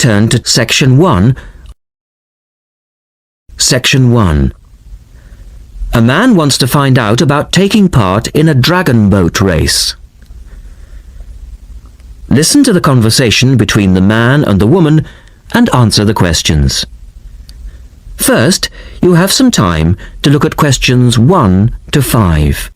turn to Section 1. Section 1. A man wants to find out about taking part in a dragon boat race. Listen to the conversation between the man and the woman and answer the questions. First, you have some time to look at questions 1 to 5.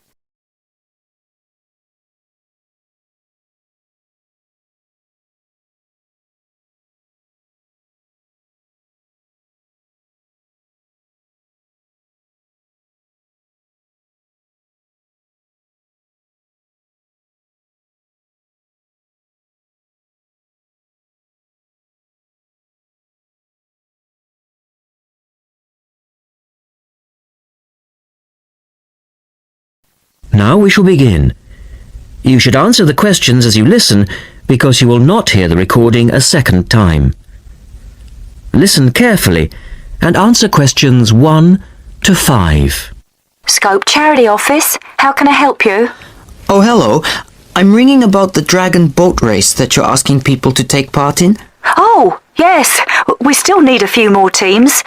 Now we shall begin. You should answer the questions as you listen because you will not hear the recording a second time. Listen carefully and answer questions 1 to 5. Scope Charity Office, how can I help you? Oh, hello. I'm ringing about the dragon boat race that you're asking people to take part in. Oh, yes. We still need a few more teams.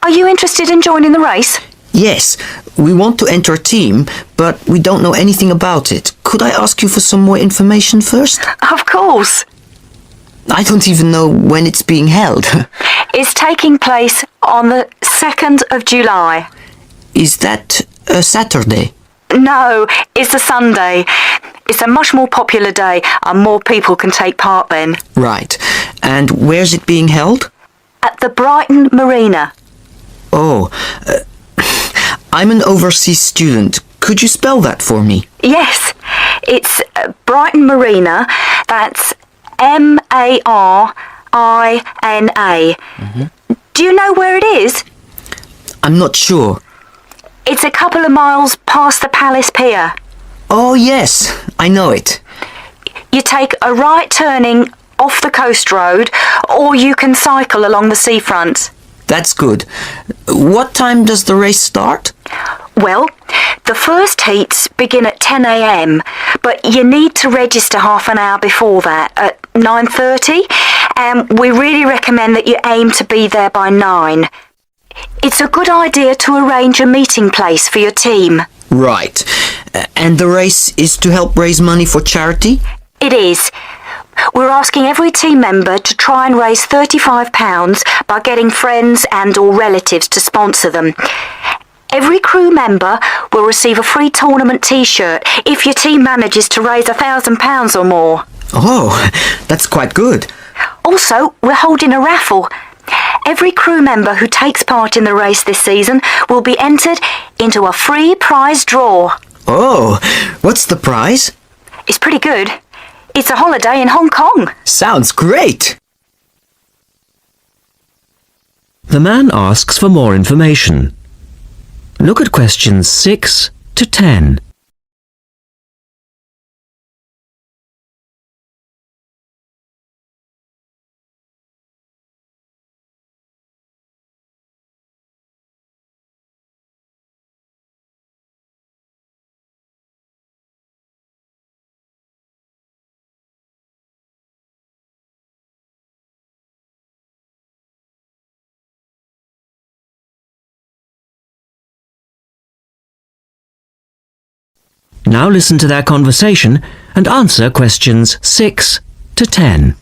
Are you interested in joining the race? Yes, we want to enter a team, but we don't know anything about it. Could I ask you for some more information first? Of course. I don't even know when it's being held. It's taking place on the 2nd of July. Is that a Saturday? No, it's a Sunday. It's a much more popular day and more people can take part then. Right. And where's it being held? At the Brighton Marina. Oh, I'm an overseas student. Could you spell that for me? Yes, it's Brighton Marina. That's Marina. Do you know where it is? I'm not sure. It's a couple of miles past the Palace Pier. Oh, yes, I know it. You take a right turning off the coast road, or you can cycle along the seafront. That's good. What time does the race start? Well, the first heats begin at 10 a.m, but you need to register half an hour before that, at 9:30, and we really recommend that you aim to be there by 9. It's a good idea to arrange a meeting place for your team. Right. And the race is to help raise money for charity? It is. We're asking every team member to try and raise £35 by getting friends and or relatives to sponsor them. Every crew member will receive a free tournament t-shirt if your team manages to raise £1,000 or more. Oh, that's quite good. Also, we're holding a raffle. Every crew member who takes part in the race this season will be entered into a free prize draw. Oh, what's the prize? It's pretty good. It's a holiday in Hong Kong. Sounds great. The man asks for more information. Look at questions 6 to 10. Now listen to their conversation and answer questions 6 to 10.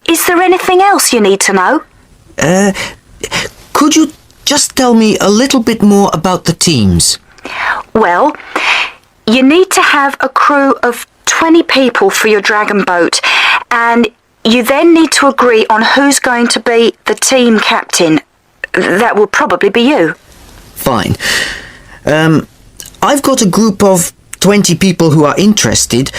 Is there anything else you need to know? Could you just tell me a little bit more about the teams? Well, you need to have a crew of 20 people for your dragon boat, and you then need to agree on who's going to be the team captain. That will probably be you. Fine. I've got a group of 20 people who are interested.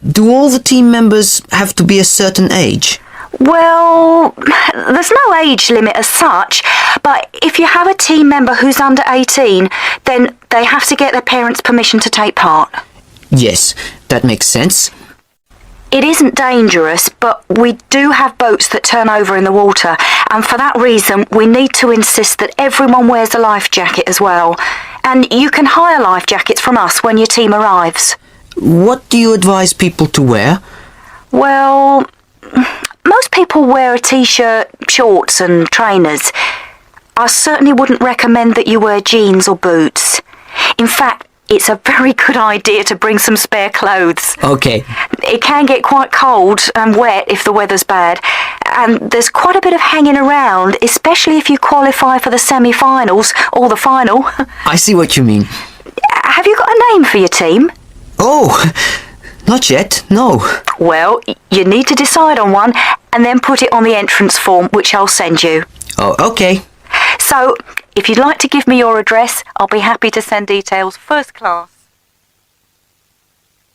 Do all the team members have to be a certain age? Well, there's no age limit as such, but if you have a team member who's under 18, then they have to get their parents' permission to take part. Yes, that makes sense. It isn't dangerous, but we do have boats that turn over in the water, and for that reason we need to insist that everyone wears a life jacket as well. And you can hire life jackets from us when your team arrives. What do you advise people to wear? Well, Most people wear a t-shirt, shorts and trainers. I certainly wouldn't recommend that you wear jeans or boots. In fact, it's a very good idea to bring some spare clothes. Okay. It can get quite cold and wet if the weather's bad, and there's quite a bit of hanging around, especially if you qualify for the semi-finals or the final. I see what you mean. Have you got a name for your team? Oh, not yet, no. Well, you need to decide on one and then put it on the entrance form, which I'll send you. Oh, okay. So, if you'd like to give me your address, I'll be happy to send details first class.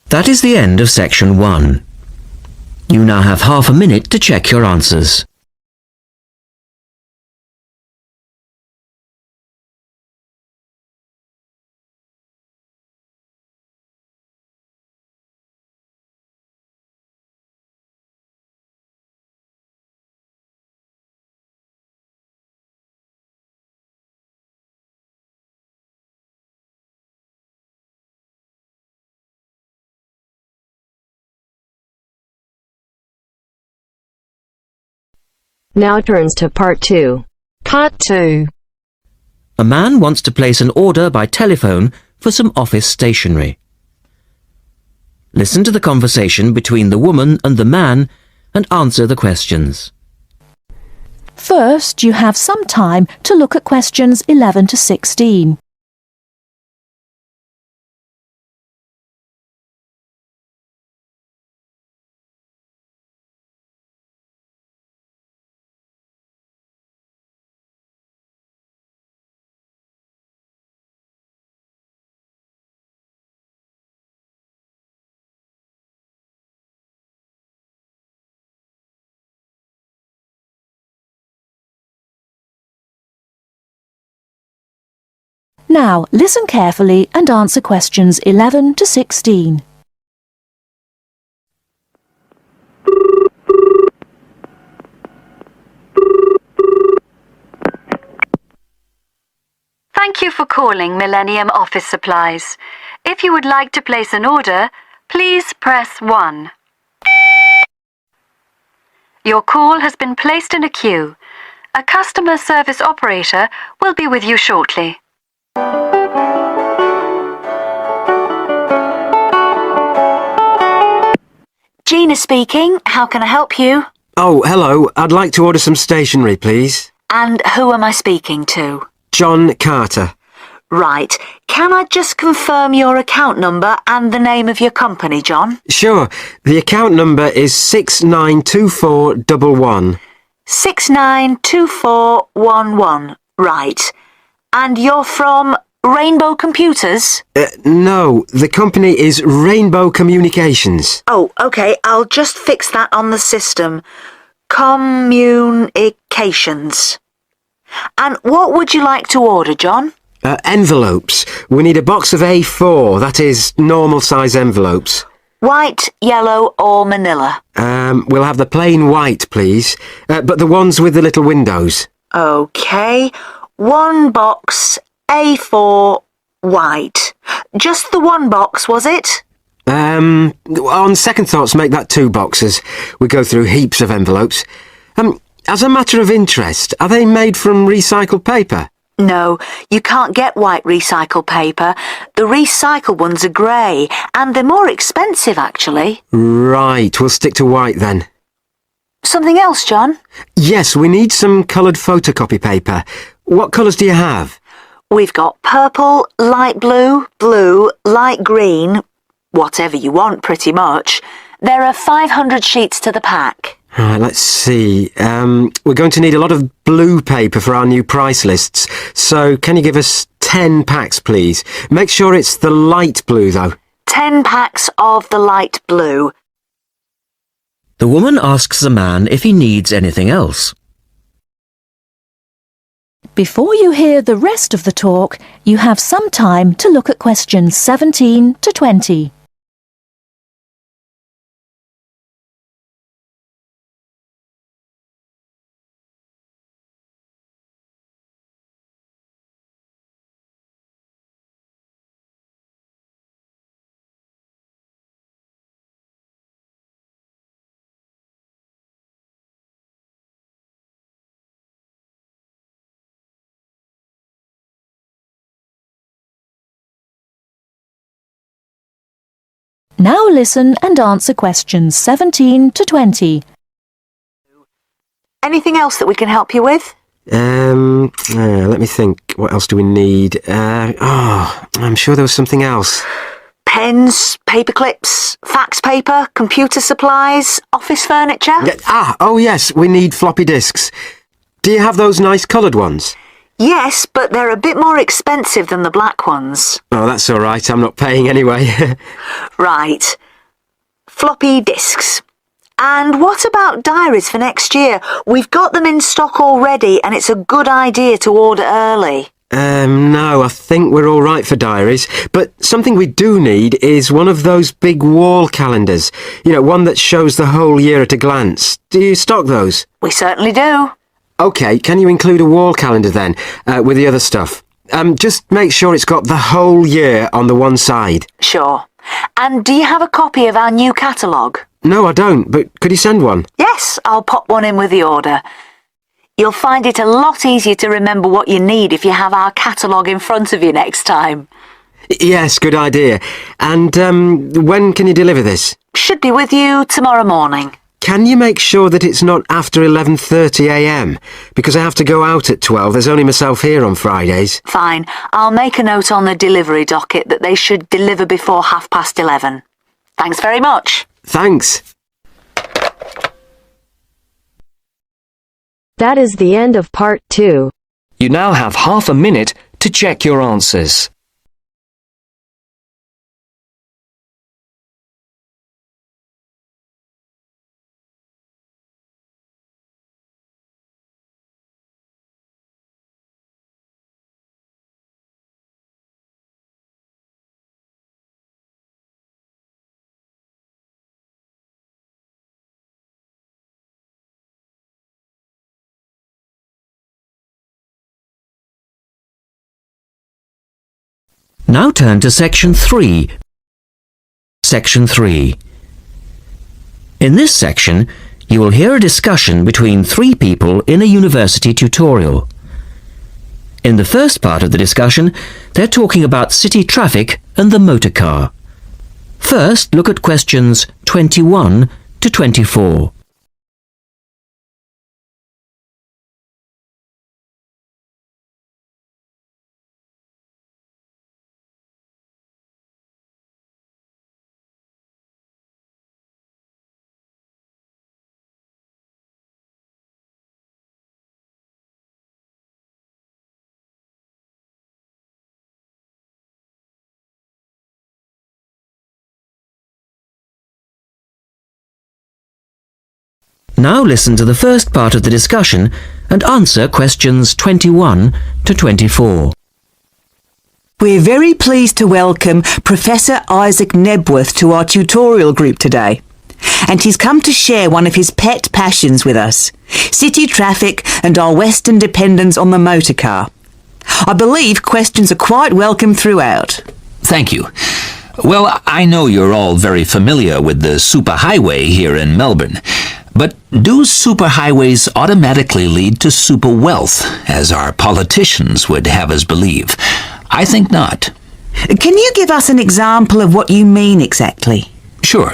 That is the end of section 1. You now have half a minute to check your answers. Now turns to part 2. Part 2. A man wants to place an order by telephone for some office stationery. Listen to the conversation between the woman and the man and answer the questions. First, you have some time to look at questions 11 to 16. Now, listen carefully and answer questions 11 to 16. Thank you for calling Millennium Office Supplies. If you would like to place an order, please press 1. Your call has been placed in a queue. A customer service operator will be with you shortly. Gina speaking. How can I help you? Oh, hello. I'd like to order some stationery, please. And who am I speaking to? John Carter. Right. Can I just confirm your account number and the name of your company, John? Sure. The account number is 692411. 692411. Right. And you're from Rainbow Computers? No, the company is Rainbow Communications. Oh, okay. I'll just fix that on the system. Communications. And what would you like to order, John? Envelopes. We need a box of A4, that is, normal size envelopes. White, yellow or manila? We'll have the plain white, please, but the ones with the little windows. Okay. One box, A4, white. Just the one box, was it? On second thoughts, make that 2 boxes. We go through heaps of envelopes. As a matter of interest, are they made from recycled paper? No, you can't get white recycled paper. The recycled ones are grey, and they're more expensive, actually. Right, we'll stick to white then. Something else, John? Yes, we need some coloured photocopy paper. What colours do you have? We've got purple, light blue, blue, light green, whatever you want, pretty much. There are 500 sheets to the pack. Right, let's see. We're going to need a lot of blue paper for our new price lists. So can you give us 10 packs, please? Make sure it's the light blue, though. 10 packs of the light blue. The woman asks the man if he needs anything else. Before you hear the rest of the talk, you have some time to look at questions 17 to 20. Now listen and answer questions 17 to 20. Anything else that we can help you with? Let me think. What else do we need? I'm sure there was something else. Pens, paper clips, fax paper, computer supplies, office furniture? Oh yes, we need floppy disks. Do you have those nice coloured ones? Yes, but they're a bit more expensive than the black ones. Oh, that's all right. I'm not paying anyway. Right. Floppy disks. And what about diaries for next year? We've got them in stock already, and it's a good idea to order early. No, I think we're all right for diaries. But something we do need is one of those big wall calendars. You know, one that shows the whole year at a glance. Do you stock those? We certainly do. OK, can you include a wall calendar then, with the other stuff? Just make sure it's got the whole year on the one side. Sure. And do you have a copy of our new catalogue? No, I don't, but could you send one? Yes, I'll pop one in with the order. You'll find it a lot easier to remember what you need if you have our catalogue in front of you next time. Yes, good idea. And when can you deliver this? Should be with you tomorrow morning. Can you make sure that it's not after 11:30 a.m? Because I have to go out at 12. There's only myself here on Fridays. Fine. I'll make a note on the delivery docket that they should deliver before 11:30. Thanks very much. Thanks. That is the end of part 2. You now have half a minute to check your answers. Now turn to Section 3. Section 3. In this section, you will hear a discussion between 3 people in a university tutorial. In the first part of the discussion, they're talking about city traffic and the motor car. First, look at questions 21 to 24. Now listen to the first part of the discussion and answer questions 21 to 24. We're very pleased to welcome Professor Isaac Nebworth to our tutorial group today. And he's come to share one of his pet passions with us, city traffic and our Western dependence on the motor car. I believe questions are quite welcome throughout. Thank you. Well, I know you're all very familiar with the superhighway here in Melbourne. But do superhighways automatically lead to super wealth, as our politicians would have us believe? I think not. Can you give us an example of what you mean exactly? Sure.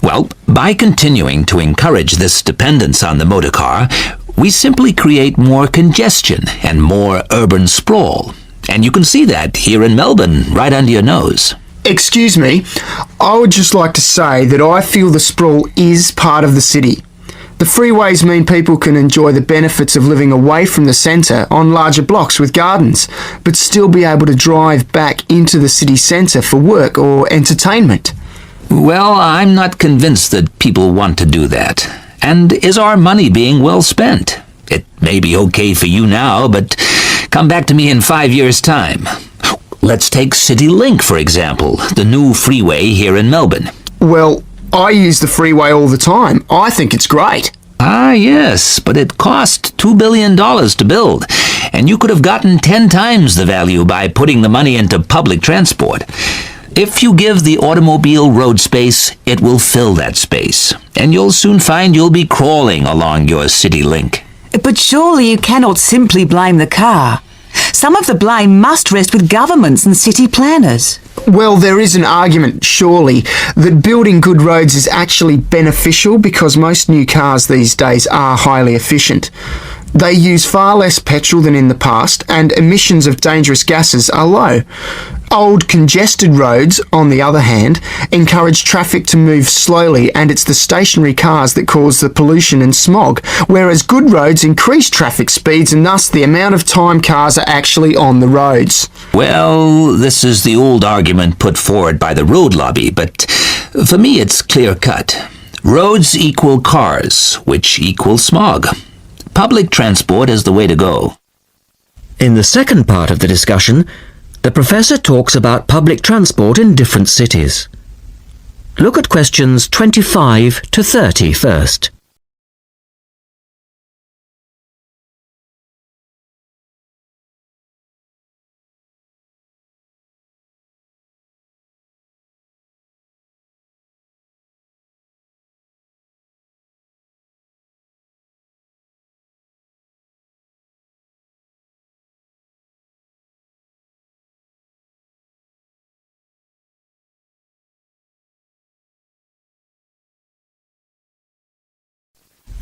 Well, by continuing to encourage this dependence on the motor car, we simply create more congestion and more urban sprawl. And you can see that here in Melbourne, right under your nose. Excuse me, I would just like to say that I feel the sprawl is part of the city. The freeways mean people can enjoy the benefits of living away from the centre on larger blocks with gardens, but still be able to drive back into the city centre for work or entertainment. Well, I'm not convinced that people want to do that. And is our money being well spent? It may be okay for you now, but come back to me in 5 years' time. Let's take CityLink, for example, the new freeway here in Melbourne. Well, I use the freeway all the time. I think it's great. Ah, yes, but it cost $2 billion to build, and you could have gotten 10 times the value by putting the money into public transport. If you give the automobile road space, it will fill that space, and you'll soon find you'll be crawling along your CityLink. But surely you cannot simply blame the car. Some of the blame must rest with governments and city planners. Well, there is an argument, surely, that building good roads is actually beneficial because most new cars these days are highly efficient. They use far less petrol than in the past, and emissions of dangerous gases are low. Old, congested roads, on the other hand, encourage traffic to move slowly, and it's the stationary cars that cause the pollution and smog, whereas good roads increase traffic speeds and thus the amount of time cars are actually on the roads. Well, this is the old argument put forward by the road lobby, but for me it's clear-cut. Roads equal cars, which equal smog. Public transport is the way to go. In the second part of the discussion, the professor talks about public transport in different cities. Look at questions 25 to 30 first.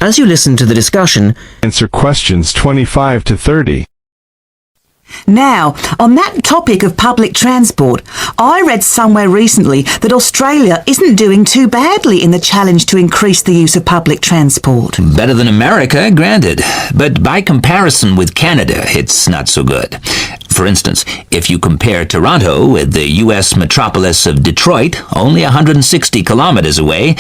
As you listen to the discussion, answer questions 25 to 30. Now, on that topic of public transport, I read somewhere recently that Australia isn't doing too badly in the challenge to increase the use of public transport. Better than America, granted, but by comparison with Canada, it's not so good. For instance, if you compare Toronto with the U.S. metropolis of Detroit, only 160 kilometers away,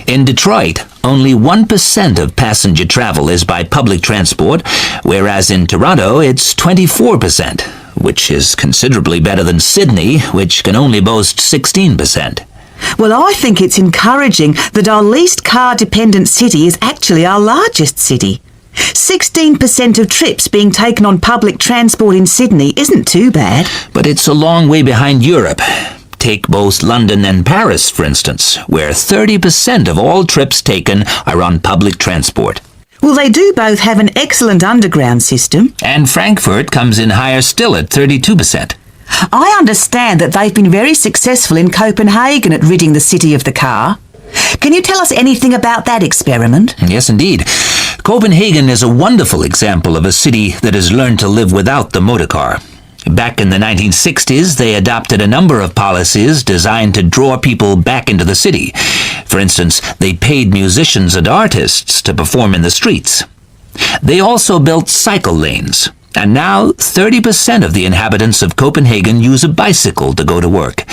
in Detroit, only 1% of passenger travel is by public transport, whereas in Toronto it's 24%, which is considerably better than Sydney, which can only boast 16%. Well, I think it's encouraging that our least car-dependent city is actually our largest city. 16% of trips being taken on public transport in Sydney isn't too bad. But it's a long way behind Europe. Take both London and Paris, for instance, where 30% of all trips taken are on public transport. Well, they do both have an excellent underground system. And Frankfurt comes in higher still at 32%. I understand that they've been very successful in Copenhagen at ridding the city of the car. Can you tell us anything about that experiment? Yes, indeed. Copenhagen is a wonderful example of a city that has learned to live without the motor car. Back in the 1960s, they adopted a number of policies designed to draw people back into the city. For instance, they paid musicians and artists to perform in the streets. They also built cycle lanes, and now 30% of the inhabitants of Copenhagen use a bicycle to go to work.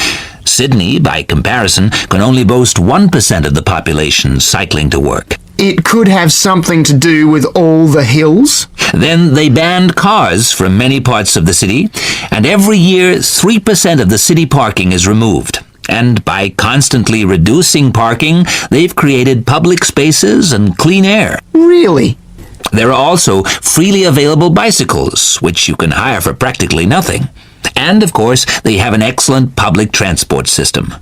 Sydney, by comparison, can only boast 1% of the population cycling to work. It could have something to do with all the hills. Then they banned cars from many parts of the city, and every year 3% of the city parking is removed. And by constantly reducing parking, they've created public spaces and clean air. Really? There are also freely available bicycles, which you can hire for practically nothing. And, of course, they have an excellent public transport system.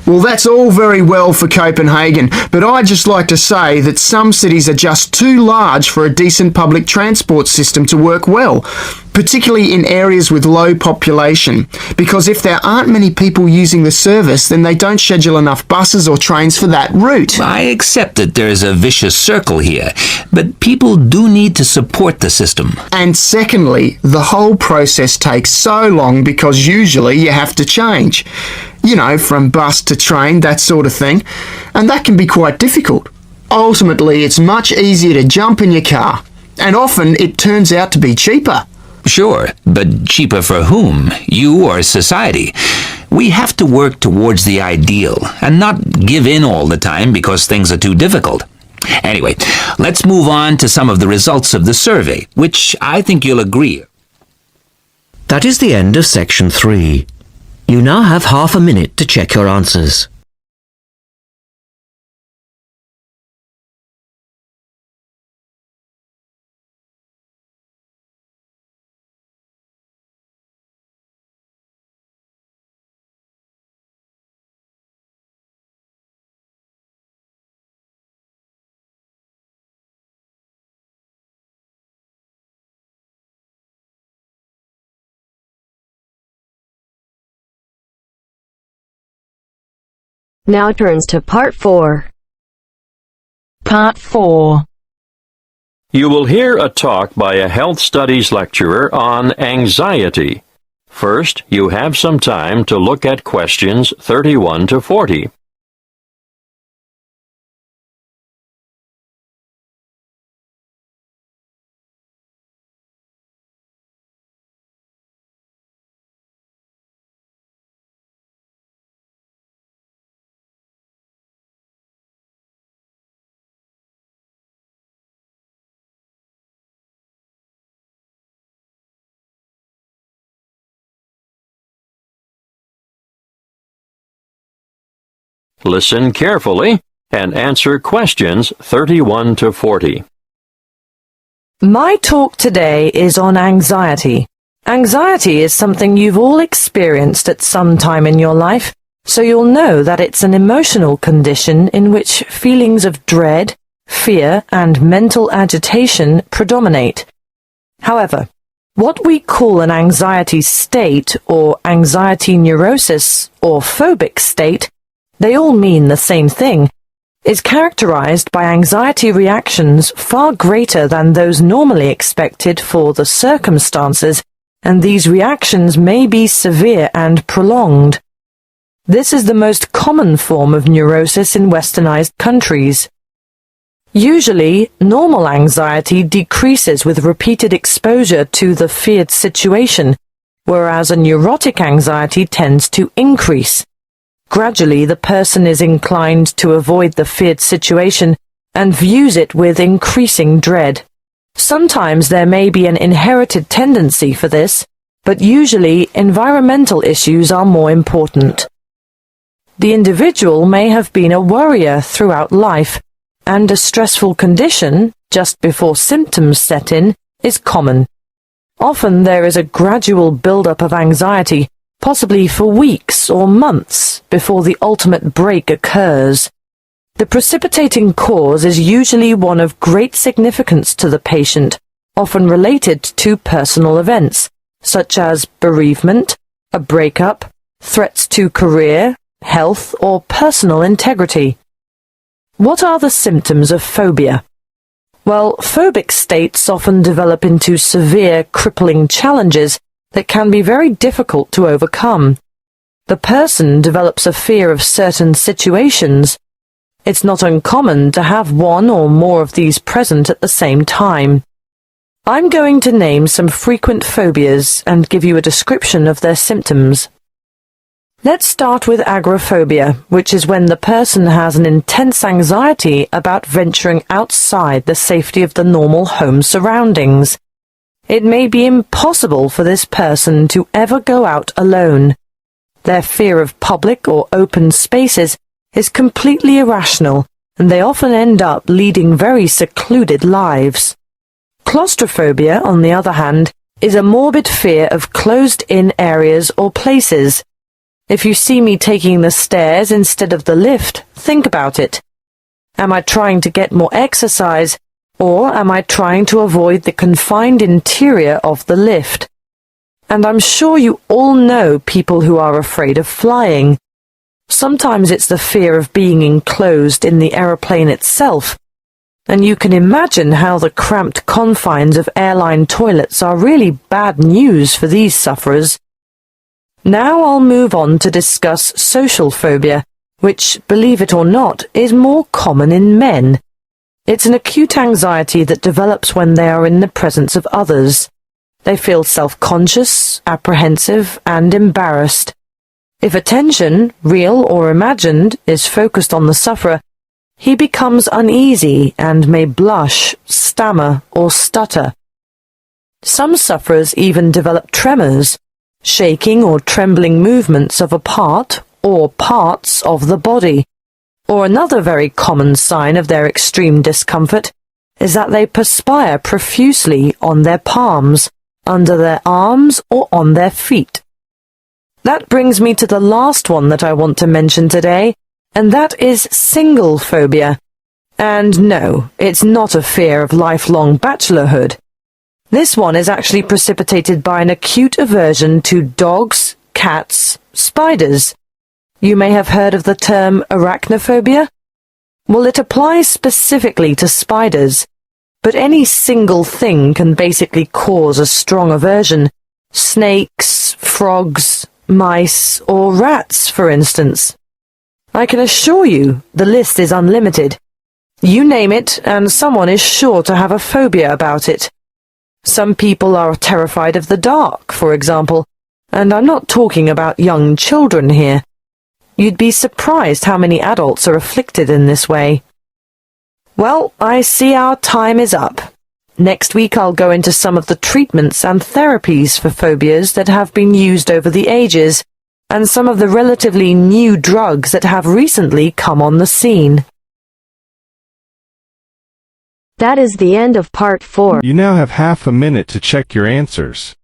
Well, that's all very well for Copenhagen, but I'd just like to say that some cities are just too large for a decent public transport system to work well, particularly in areas with low population, because if there aren't many people using the service, then they don't schedule enough buses or trains for that route. I accept that there's a vicious circle here, but people do need to support the system. And secondly, the whole process takes so long because usually you have to change. You know, from bus to train, that sort of thing. And that can be quite difficult. Ultimately, it's much easier to jump in your car. And often it turns out to be cheaper. Sure, but cheaper for whom? You or society? We have to work towards the ideal and not give in all the time because things are too difficult. Anyway, let's move on to some of the results of the survey, which I think you'll agree. that is the end of section 3. You now have half a minute to check your answers. Now turns to Part 4. Part 4. You will hear a talk by a health studies lecturer on anxiety. First, you have some time to look at questions 31 to 40. Listen carefully and answer questions 31 to 40. My talk today is on anxiety. Anxiety is something you've all experienced at some time in your life, so you'll know that it's an emotional condition in which feelings of dread, fear, and mental agitation predominate. However, what we call an anxiety state or anxiety neurosis or phobic state, they all mean the same thing, is characterized by anxiety reactions far greater than those normally expected for the circumstances, and these reactions may be severe and prolonged. This is the most common form of neurosis in westernized countries. Usually, normal anxiety decreases with repeated exposure to the feared situation, whereas a neurotic anxiety tends to increase. Gradually, the person is inclined to avoid the feared situation and views it with increasing dread. Sometimes there may be an inherited tendency for this, but usually environmental issues are more important. The individual may have been a worrier throughout life, and a stressful condition, just before symptoms set in, is common. Often there is a gradual build-up of anxiety, possibly for weeks or months before the ultimate break occurs. The precipitating cause is usually one of great significance to the patient, often related to personal events, such as bereavement, a breakup, threats to career, health, or personal integrity. What are the symptoms of phobia? Well, phobic states often develop into severe, crippling challenges that can be very difficult to overcome. The person develops a fear of certain situations. It's not uncommon to have one or more of these present at the same time. I'm going to name some frequent phobias and give you a description of their symptoms. Let's start with agoraphobia, which is when the person has an intense anxiety about venturing outside the safety of the normal home surroundings. It may be impossible for this person to ever go out alone. Their fear of public or open spaces is completely irrational, and they often end up leading very secluded lives. Claustrophobia, on the other hand, is a morbid fear of closed-in areas or places. If you see me taking the stairs instead of the lift, think about it. Am I trying to get more exercise, or am I trying to avoid the confined interior of the lift? And I'm sure you all know people who are afraid of flying. Sometimes it's the fear of being enclosed in the aeroplane itself, and you can imagine how the cramped confines of airline toilets are really bad news for these sufferers. Now I'll move on to discuss social phobia, which, believe it or not, is more common in men. It's an acute anxiety that develops when they are in the presence of others. They feel self-conscious, apprehensive, and embarrassed. If attention, real or imagined, is focused on the sufferer, he becomes uneasy and may blush, stammer, or stutter. Some sufferers even develop tremors, shaking or trembling movements of a part or parts of the body. Or another very common sign of their extreme discomfort is that they perspire profusely on their palms, under their arms, or on their feet. That brings me to the last one that I want to mention today, and that is single phobia. And no, it's not a fear of lifelong bachelorhood. This one is actually precipitated by an acute aversion to dogs, cats, spiders. You may have heard of the term arachnophobia. Well, it applies specifically to spiders, but any single thing can basically cause a strong aversion. Snakes, frogs, mice, or rats, for instance. I can assure you the list is unlimited. You name it, and someone is sure to have a phobia about it. Some people are terrified of the dark, for example, and I'm not talking about young children here. You'd be surprised how many adults are afflicted in this way. Well, I see our time is up. Next week I'll go into some of the treatments and therapies for phobias that have been used over the ages, and some of the relatively new drugs that have recently come on the scene. That is the end of part 4. You now have half a minute to check your answers.